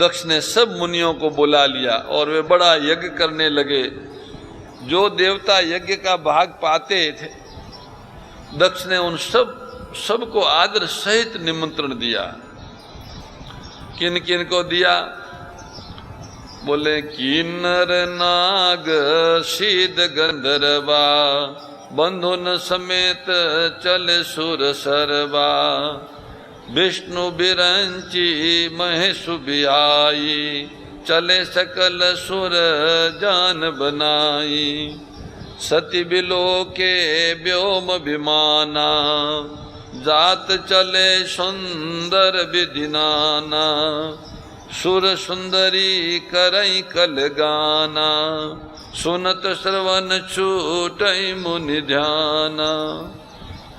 दक्ष ने सब मुनियों को बुला लिया और वे बड़ा यज्ञ करने लगे। जो देवता यज्ञ का भाग पाते थे, दक्ष ने उन सबको आदर सहित निमंत्रण दिया। किन किन को दिया? बोले किन्नर नाग सिद्ध गंधर्वा, बंधुन समेत चले सुर सरवा, विष्णु बिरंची महेशु बिआई, चले सकल सुर जान बनाई, सती बिलो के व्योम विमाना, जात चले सुंदर विधि नाना, सुर सुंदरी करई कल गाना, सुनत श्रवण छूटई मुनि ध्याना,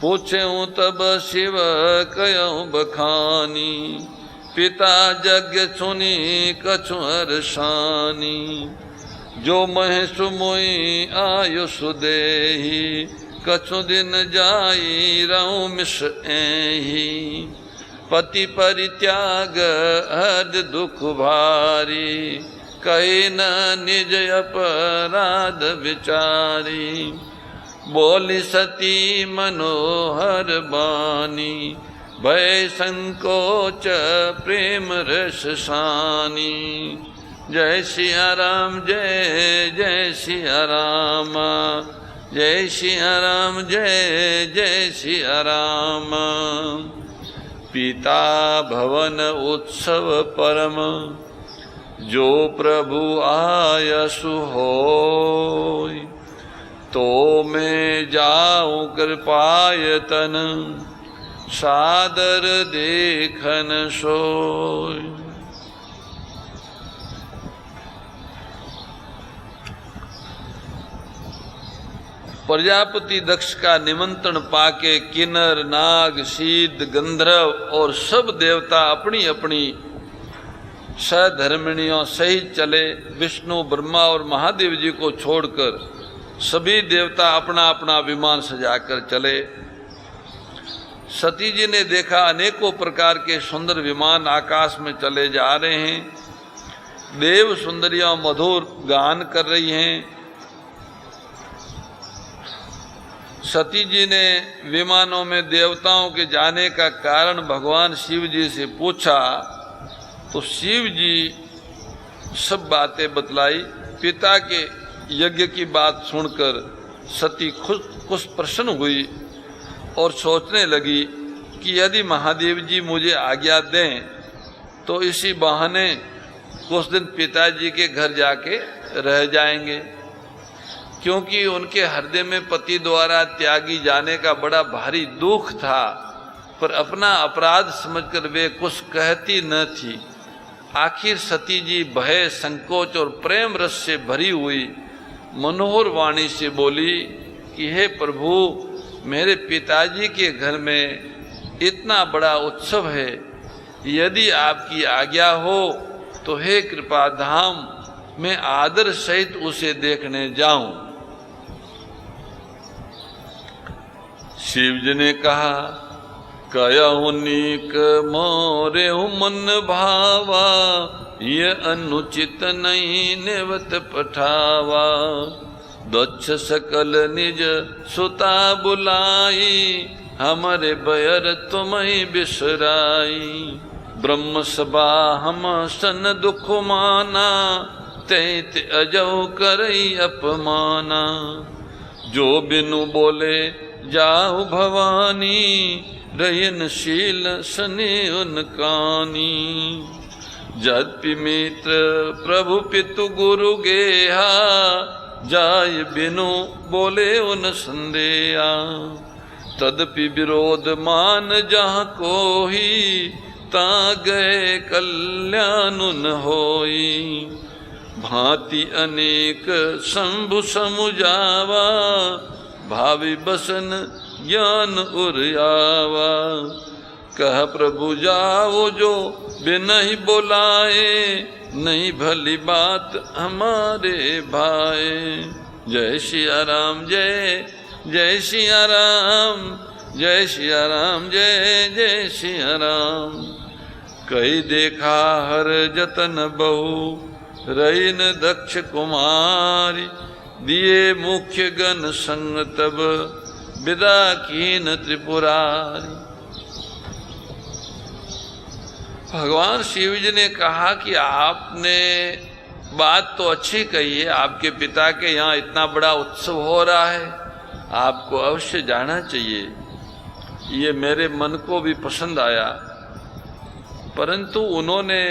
पूछूं तब शिव कयऊं बखानी, पिता यज्ञ सुनी कछु हर्षानी, जो महेशु मोई आयुष देहि, कछु दिन जाई रहूं मिश एहि, पति परित्याग हद दुख भारी, कही न निज अपराध विचारी, बोली सती मनोहर बानी, भय संकोच प्रेम रस सानी, जय सिया राम जय जय सिया राम, जय सिया राम जय जय सिया राम। पिता भवन उत्सव परम, जो प्रभु आयसु होय, तो मैं जाऊं कृपायतन, सादर देखन सोय। प्रजापति दक्ष का निमंत्रण पाके किन्नर नाग सिद्ध गंधर्व और सब देवता अपनी अपनी सहधर्मिणियों सहित चले। विष्णु ब्रह्मा और महादेव जी को छोड़कर सभी देवता अपना अपना विमान सजाकर चले। सती जी ने देखा अनेकों प्रकार के सुंदर विमान आकाश में चले जा रहे हैं। देव सुंदरियां मधुर गान कर रही हैं। सती जी ने विमानों में देवताओं के जाने का कारण भगवान शिव जी से पूछा तो शिव जी सब बातें बतलाई। पिता के यज्ञ की बात सुनकर सती कुछ प्रसन्न हुई और सोचने लगी कि यदि महादेव जी मुझे आज्ञा दें तो इसी बहाने कुछ दिन पिताजी के घर जाके रह जाएंगे, क्योंकि उनके हृदय में पति द्वारा त्यागी जाने का बड़ा भारी दुख था, पर अपना अपराध समझकर वे कुछ कहती न थी। आखिर सती जी भय संकोच और प्रेम रस से भरी हुई मनोहर वाणी से बोली कि हे प्रभु, मेरे पिताजी के घर में इतना बड़ा उत्सव है, यदि आपकी आज्ञा हो तो हे कृपा धाम मैं आदर सहित उसे देखने जाऊं। शिव जी ने कहा, कयहु नीक मोरे मन भावा, ये अनुचित नहीं नेवत पठावा। दक्ष सकल निज सुता बुलाई, हमारे बयर तुम्हें बिसराई। ब्रह्म सभा हम सन दुख माना, तैत अजौ करई अपमाना। जो बिनु बोले जाहु भवानी, रयनशील सने उनकानी। जद्पि मित्र प्रभु पितु गुरु गेहा, जाय बिनु बोले उन संदेहा। तदपि विरोध मान जहाँ कोही, ता गए कल्याण न होई। भांति अनेक शंभु समुझावा, भावी बसन ज्ञान उर्यावा। कह प्रभु जाओ जो बिनहि बोलाए, नहीं भली बात हमारे भाए। जय सिया राम जय जय सिया राम, जय सिया राम जय जय सिया राम। कही देखा हर जतन बहु रही न दक्ष कुमारी, दिए मुख्य गण संग तब विदा कीन त्रिपुरारी। भगवान शिव जी ने कहा कि आपने बात तो अच्छी कही है, आपके पिता के यहाँ इतना बड़ा उत्सव हो रहा है, आपको अवश्य जाना चाहिए, ये मेरे मन को भी पसंद आया, परंतु उन्होंने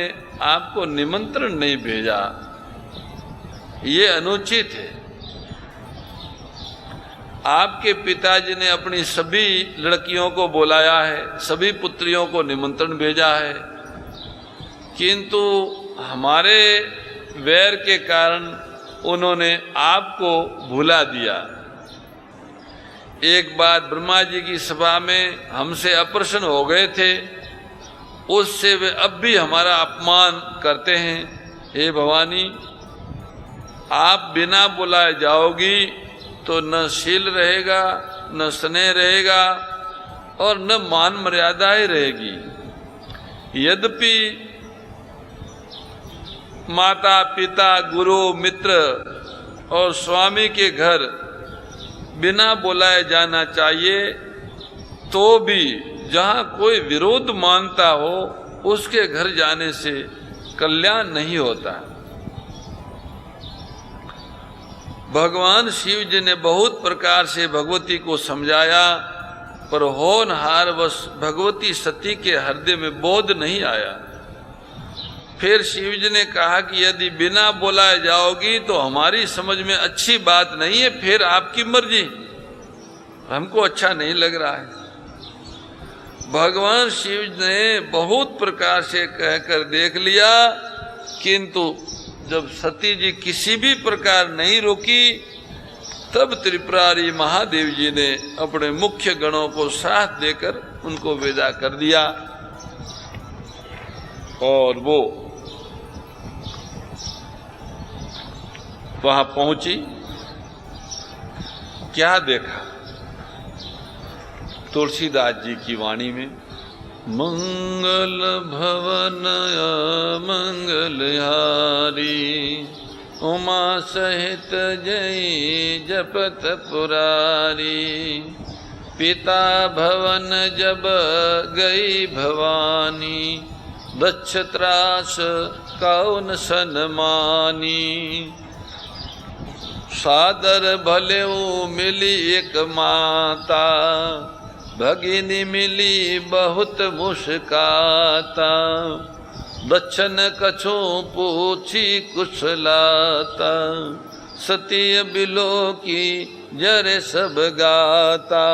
आपको निमंत्रण नहीं भेजा, ये अनुचित है। आपके पिताजी ने अपनी सभी लड़कियों को बुलाया है, सभी पुत्रियों को निमंत्रण भेजा है, किंतु हमारे वैर के कारण उन्होंने आपको भुला दिया। एक बार ब्रह्मा जी की सभा में हमसे अप्रसन्न हो गए थे, उससे वे अब भी हमारा अपमान करते हैं। हे भवानी, आप बिना बुलाए जाओगी तो न शील रहेगा, न स्नेह रहेगा और न मान मर्यादा ही रहेगी। यद्यपि माता पिता गुरु मित्र और स्वामी के घर बिना बुलाए जाना चाहिए, तो भी जहाँ कोई विरोध मानता हो उसके घर जाने से कल्याण नहीं होता। भगवान शिव जी ने बहुत प्रकार से भगवती को समझाया, पर होनहारवश भगवती सती के हृदय में बोध नहीं आया। फिर शिव जी ने कहा कि यदि बिना बुलाए जाओगी तो हमारी समझ में अच्छी बात नहीं है, फिर आपकी मर्जी, हमको अच्छा नहीं लग रहा है। भगवान शिव ने बहुत प्रकार से कहकर देख लिया, किंतु जब सती जी किसी भी प्रकार नहीं रुकी, तब त्रिपुरारी महादेव जी ने अपने मुख्य गणों को साथ देकर उनको विदा कर दिया। और वो वहां पहुंची, क्या देखा? तुलसीदास जी की वाणी में, मंगल भवन मंगलहारी, उमा सहित जय जपत पुरारी, पिता भवन जब गई भवानी, दक्ष त्रास कौन सन्मानी, सादर भलेऊ मिली एक माता, भगिनी मिली बहुत मुस्काता, दक्षन कछु पूछी कुशलाता, सती बिलो की जरे सब गाता,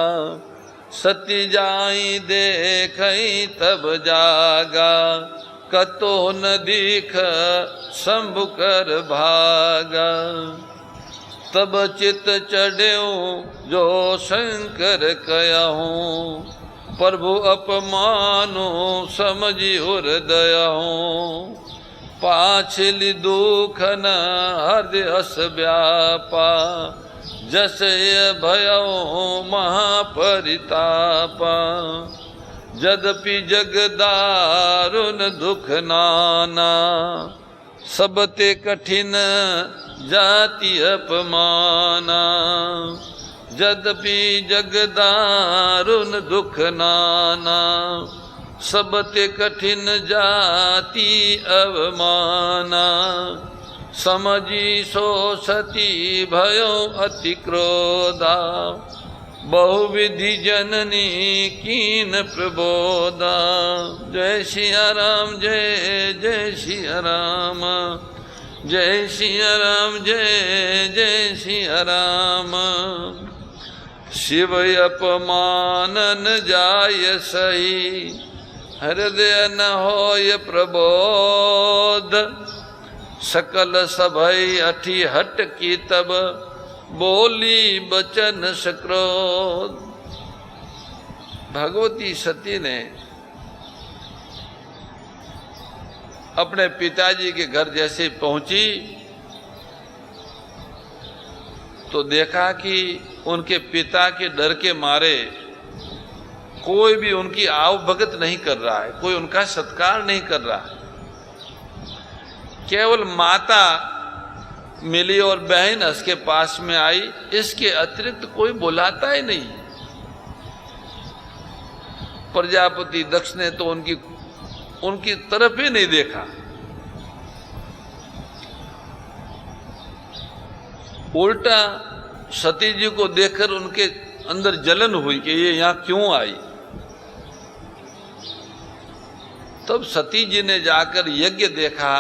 सती जाई देखई तब जागा, कतो न दीख शंभु कर भागा, तब चित चढ़्यो जो शंकर कहूँ, प्रभु अपमानो समझी हृदयहूँ, पाछली दुख न हृदय हस व्यापा, जस भयो महापरितापा, यद्यपि जगदारुण दुख नाना, सबते कठिन जाति अपमाना, यद्यपि जगदारुण दुख नाना, सबते कठिन जाति अवमाना, समझी सो सती भयो अति क्रोधा, बहुविधि जननी कीन प्रबोधा। जय सिया राम, जय जय सिया राम, जय सिया राम, जय जय सिया राम। शिव अपमानन जाय सही, हृदय न होय प्रबोध, सकल सभई अठी हट की तब, बोली बचन सक्रोध। भगवती सती ने अपने पिताजी के घर जैसे पहुंची तो देखा कि उनके पिता के डर के मारे कोई भी उनकी आवभगत नहीं कर रहा है, कोई उनका सत्कार नहीं कर रहा है। केवल माता मिली और बहन उसके पास में आई, इसके अतिरिक्त कोई बुलाता ही नहीं। प्रजापति दक्ष ने तो उनकी तरफ ही नहीं देखा। उल्टा सती जी को देखकर उनके अंदर जलन हुई कि ये यहां क्यों आई। तब सती जी ने जाकर यज्ञ देखा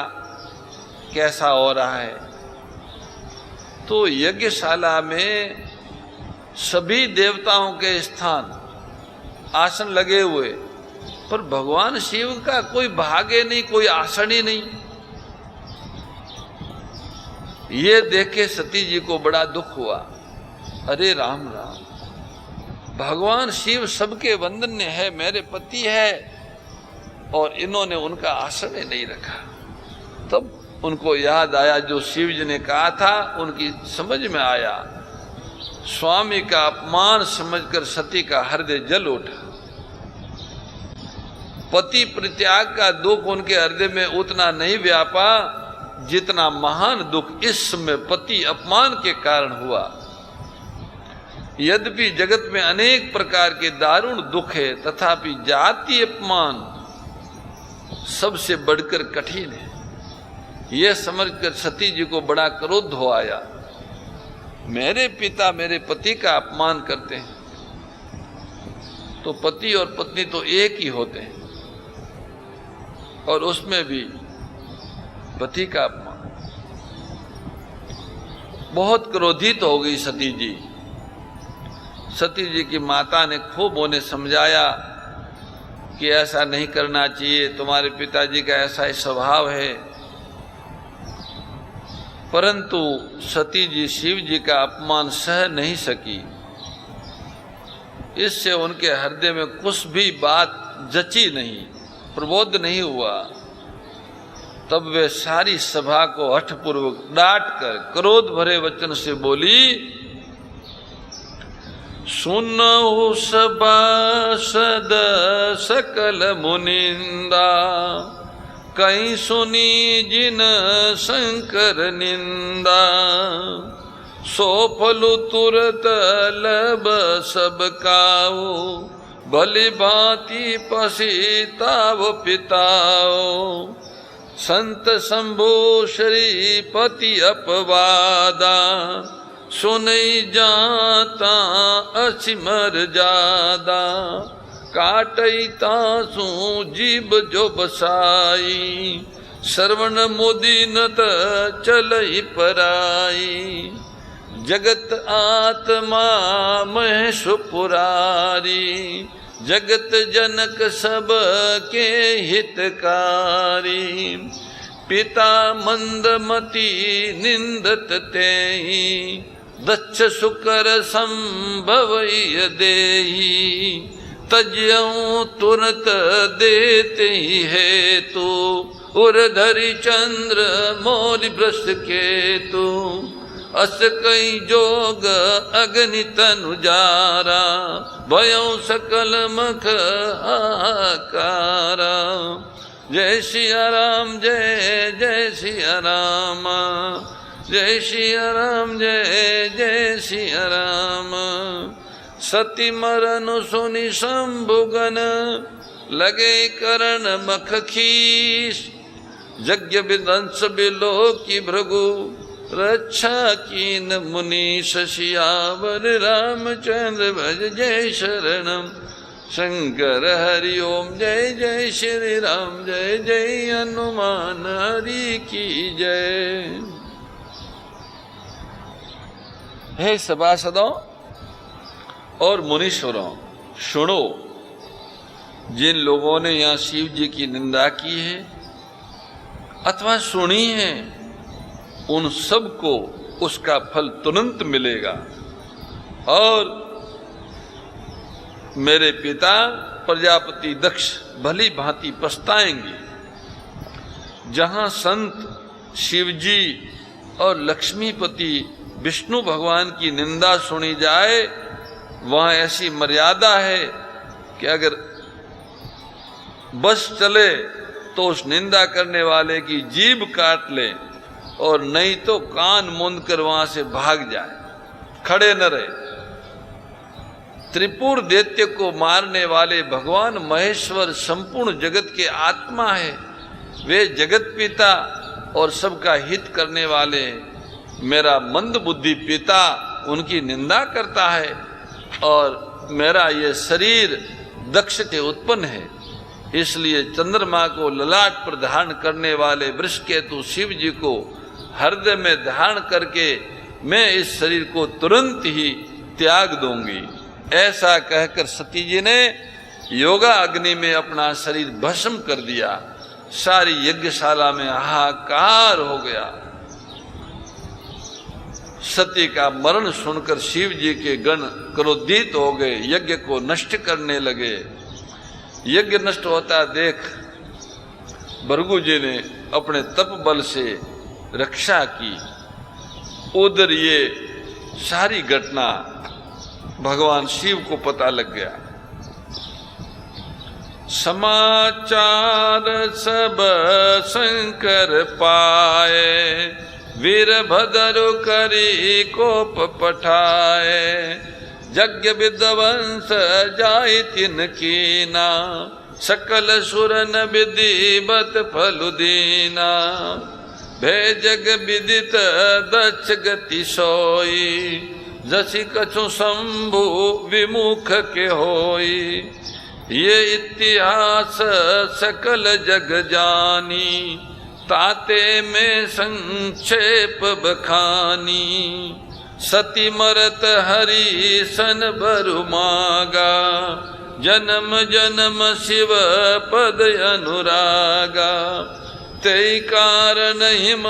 कैसा हो रहा है। तो यज्ञशाला में सभी देवताओं के स्थान आसन लगे हुए, पर भगवान शिव का कोई भागे नहीं, कोई आसन ही नहीं। ये देखे सती जी को बड़ा दुख हुआ। अरे राम राम, भगवान शिव सबके वंदन्य है, मेरे पति है, और इन्होंने उनका आसन ही नहीं रखा। तब उनको याद आया जो शिव जी ने कहा था, उनकी समझ में आया। स्वामी का अपमान समझकर सती का हृदय जल उठा। पति परित्याग का दुख उनके हृदय में उतना नहीं व्यापा जितना महान दुख इस समय पति अपमान के कारण हुआ। यद्यपि जगत में अनेक प्रकार के दारुण दुख है, तथापि जाति अपमान सबसे बढ़कर कठिन है। यह समझकर सती जी को बड़ा क्रोध हो आया। मेरे पिता मेरे पति का अपमान करते हैं, तो पति और पत्नी तो एक ही होते हैं, और उसमें भी पति का अपमान। बहुत क्रोधित हो गई सती जी। सती जी की माता ने खूब उन्हें समझाया कि ऐसा नहीं करना चाहिए, तुम्हारे पिताजी का ऐसा ही स्वभाव है। परंतु सती जी शिव जी का अपमान सह नहीं सकी। इससे उनके हृदय में कुछ भी बात जची नहीं, प्रबोध नहीं हुआ। तब वे सारी सभा को हठपूर्वक डांट कर क्रोध भरे वचन से बोली, सुनहु सभासद सकल मुनिंदा, कहीं सुनी जिन शंकर निंदा, सो फलु तुरत लब सब काऊ, भली भांति पसीताव पिताओ, संत शंभु श्रीपति अपवादा, सुनई जाता असिमर जादा, काटई तासु जीव जो बसाई, श्रवण मुदिनत चलई पराई, जगत आत्मा महेश पुरारी, जगत जनक सब के हितकारी, पिता मंदमती निंदत तेहि, दक्ष शुकर संभवई देहि, तज्यऊ तुरंत देते ही हेतु, उर्धरि चंद्र मौलि वृष केतु, अस कई जोग अग्नि तनु जारा, भयउ सकल मख आकारा। जय सिया राम जय जय सिया राम, जय सिया राम जय जय सिया राम। सती मरनु सुनि शंभुगन, लगे करण मख खीस, यज्ञ विध्वंस बिलो की भृगु, रक्षा कीन मुनीश सियावर रामचंद्र भज जय शरणम। शंकर हरि ओम जय जय श्री राम जय जय हनुमान हरि की जय। हे सभासदों और मुनीश्वरों, सुनो, जिन लोगों ने यहाँ शिव जी की निंदा की है अथवा सुनी है, उन सबको उसका फल तुरंत मिलेगा। और मेरे पिता प्रजापति दक्ष भली भांति पछताएंगे। जहाँ संत शिवजी और लक्ष्मीपति विष्णु भगवान की निंदा सुनी जाए, वहाँ ऐसी मर्यादा है कि अगर बस चले तो उस निंदा करने वाले की जीभ काट ले, और नहीं तो कान मूंद कर वहां से भाग जाए, खड़े न रहे। त्रिपुर दैत्य को मारने वाले भगवान महेश्वर संपूर्ण जगत के आत्मा है। वे जगत पिता और सबका हित करने वाले। मेरा मंद बुद्धि पिता उनकी निंदा करता है, और मेरा ये शरीर दक्ष से उत्पन्न है। इसलिए चंद्रमा को ललाट पर धारण करने वाले वृषकेतु शिव जी को हृदय में धारण करके मैं इस शरीर को तुरंत ही त्याग दूंगी। ऐसा कहकर सती जी ने योगा अग्नि में अपना शरीर भस्म कर दिया। सारी यज्ञशाला में हाहाकार हो गया। सती का मरण सुनकर शिव जी के गण क्रोधित हो गए, यज्ञ को नष्ट करने लगे। यज्ञ नष्ट होता देख भृगु जी ने अपने तप बल से रक्षा की। उधर ये सारी घटना भगवान शिव को पता लग गया। समाचार सब शंकर पाए, वीरभद्र करी कोप पठाए। यज्ञ विध्वंस जाय तिन कीना, सकल सुरन विधिवत फलु दीना। भय जग विदित दक्ष गति सोई, जसि कछु शंभु विमुख के होई। ये इतिहास सकल जग जानी, ताते में संक्षेप बखानी। सती मरत हरि सन बरु मागा, जन्म जन्म शिव पद अनुरागा। तै कारण हिम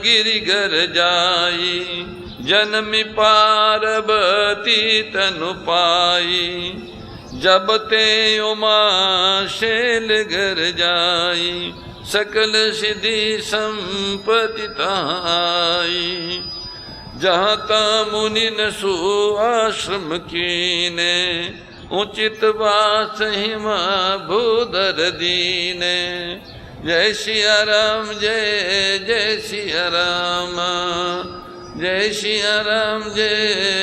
गिरिगर जाई, जन्मि पार्वती तनु पाई। जब ते उमा शैल घर जाई, सकल सिद्धि संपत्ति ताई। जहाँ ता मुनि न सु आश्रम कीने, उचित वास हिमा भूधर दीने। जय सिया राम जय जय सिया राम, जय सिया राम जय।